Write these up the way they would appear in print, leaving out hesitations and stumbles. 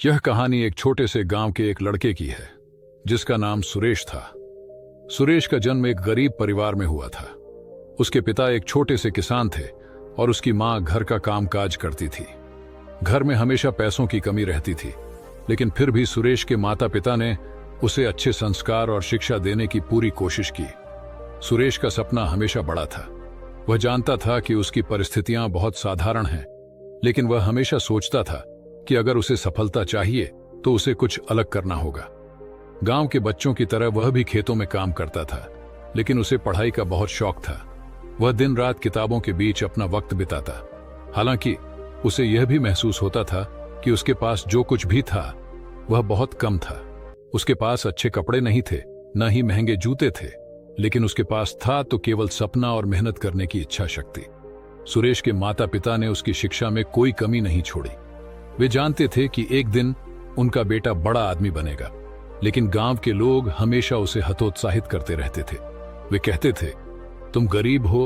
यह कहानी एक छोटे से गांव के एक लड़के की है जिसका नाम सुरेश था। सुरेश का जन्म एक गरीब परिवार में हुआ था। उसके पिता एक छोटे से किसान थे और उसकी मां घर का कामकाज करती थी। घर में हमेशा पैसों की कमी रहती थी, लेकिन फिर भी सुरेश के माता पिता ने उसे अच्छे संस्कार और शिक्षा देने की पूरी कोशिश की। सुरेश का सपना हमेशा बड़ा था। वह जानता था कि उसकी परिस्थितियां बहुत साधारण हैं, लेकिन वह हमेशा सोचता था कि अगर उसे सफलता चाहिए तो उसे कुछ अलग करना होगा। गांव के बच्चों की तरह वह भी खेतों में काम करता था, लेकिन उसे पढ़ाई का बहुत शौक था। वह दिन रात किताबों के बीच अपना वक्त बिताता। हालांकि उसे यह भी महसूस होता था कि उसके पास जो कुछ भी था वह बहुत कम था। उसके पास अच्छे कपड़े नहीं थे, न ही महंगे जूते थे, लेकिन उसके पास था तो केवल सपना और मेहनत करने की इच्छा शक्ति। सुरेश के माता पिता ने उसकी शिक्षा में कोई कमी नहीं छोड़ी। वे जानते थे कि एक दिन उनका बेटा बड़ा आदमी बनेगा, लेकिन गांव के लोग हमेशा उसे हतोत्साहित करते रहते थे। वे कहते थे, तुम गरीब हो,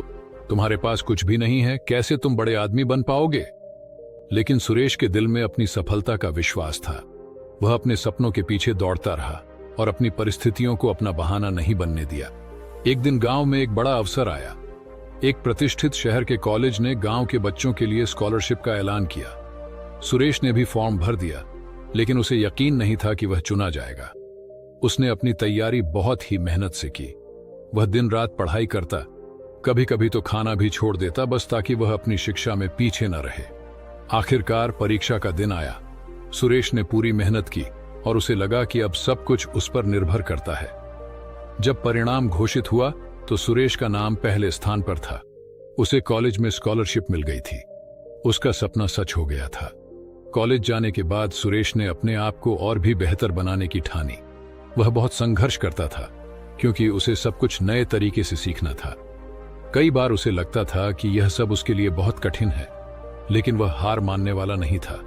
तुम्हारे पास कुछ भी नहीं है, कैसे तुम बड़े आदमी बन पाओगे? लेकिन सुरेश के दिल में अपनी सफलता का विश्वास था। वह अपने सपनों के पीछे दौड़ता रहा और अपनी परिस्थितियों को अपना बहाना नहीं बनने दिया। एक दिन गांव में एक बड़ा अवसर आया। एक प्रतिष्ठित शहर के कॉलेज ने गांव के बच्चों के लिए स्कॉलरशिप का ऐलान किया। सुरेश ने भी फॉर्म भर दिया, लेकिन उसे यकीन नहीं था कि वह चुना जाएगा। उसने अपनी तैयारी बहुत ही मेहनत से की। वह दिन रात पढ़ाई करता, कभी कभी तो खाना भी छोड़ देता, बस ताकि वह अपनी शिक्षा में पीछे न रहे। आखिरकार परीक्षा का दिन आया। सुरेश ने पूरी मेहनत की और उसे लगा कि अब सब कुछ उस पर निर्भर करता है। जब परिणाम घोषित हुआ तो सुरेश का नाम पहले स्थान पर था। उसे कॉलेज में स्कॉलरशिप मिल गई थी। उसका सपना सच हो गया था। कॉलेज जाने के बाद सुरेश ने अपने आप को और भी बेहतर बनाने की ठानी। वह बहुत संघर्ष करता था, क्योंकि उसे सब कुछ नए तरीके से सीखना था। कई बार उसे लगता था कि यह सब उसके लिए बहुत कठिन है, लेकिन वह हार मानने वाला नहीं था।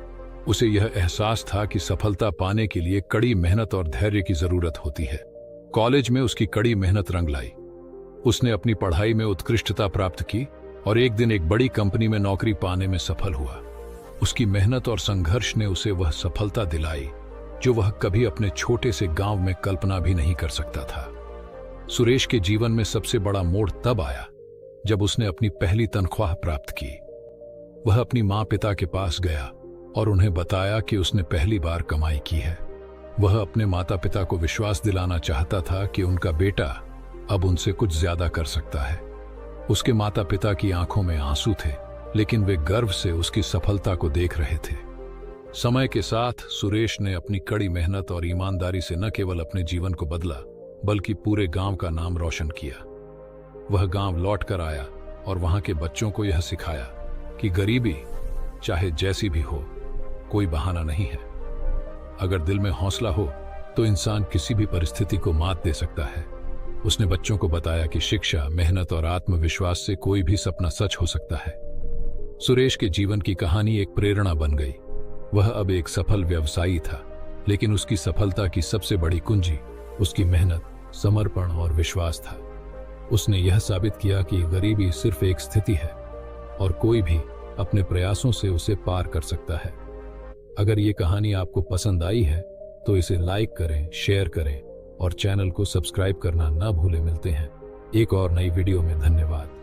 उसे यह एहसास था कि सफलता पाने के लिए कड़ी मेहनत और धैर्य की जरूरत होती है। कॉलेज में उसकी कड़ी मेहनत रंग लाई। उसने अपनी पढ़ाई में उत्कृष्टता प्राप्त की और एक दिन एक बड़ी कंपनी में नौकरी पाने में सफल हुआ। उसकी मेहनत और संघर्ष ने उसे वह सफलता दिलाई जो वह कभी अपने छोटे से गांव में कल्पना भी नहीं कर सकता था। सुरेश के जीवन में सबसे बड़ा मोड़ तब आया जब उसने अपनी पहली तनख्वाह प्राप्त की। वह अपनी मां पिता के पास गया और उन्हें बताया कि उसने पहली बार कमाई की है। वह अपने माता पिता को विश्वास दिलाना चाहता था कि उनका बेटा अब उनसे कुछ ज्यादा कर सकता है। उसके माता पिता की आंखों में आंसू थे, लेकिन वे गर्व से उसकी सफलता को देख रहे थे। समय के साथ सुरेश ने अपनी कड़ी मेहनत और ईमानदारी से न केवल अपने जीवन को बदला, बल्कि पूरे गांव का नाम रोशन किया। वह गांव लौट कर आया और वहां के बच्चों को यह सिखाया कि गरीबी चाहे जैसी भी हो, कोई बहाना नहीं है। अगर दिल में हौसला हो तो इंसान किसी भी परिस्थिति को मात दे सकता है। उसने बच्चों को बताया कि शिक्षा, मेहनत और आत्मविश्वास से कोई भी सपना सच हो सकता है। सुरेश के जीवन की कहानी एक प्रेरणा बन गई। वह अब एक सफल व्यवसायी था, लेकिन उसकी सफलता की सबसे बड़ी कुंजी उसकी मेहनत, समर्पण और विश्वास था। उसने यह साबित किया कि गरीबी सिर्फ एक स्थिति है और कोई भी अपने प्रयासों से उसे पार कर सकता है। अगर ये कहानी आपको पसंद आई है तो इसे लाइक करें, शेयर करें और चैनल को सब्सक्राइब करना ना भूलें। मिलते हैं एक और नई वीडियो में। धन्यवाद।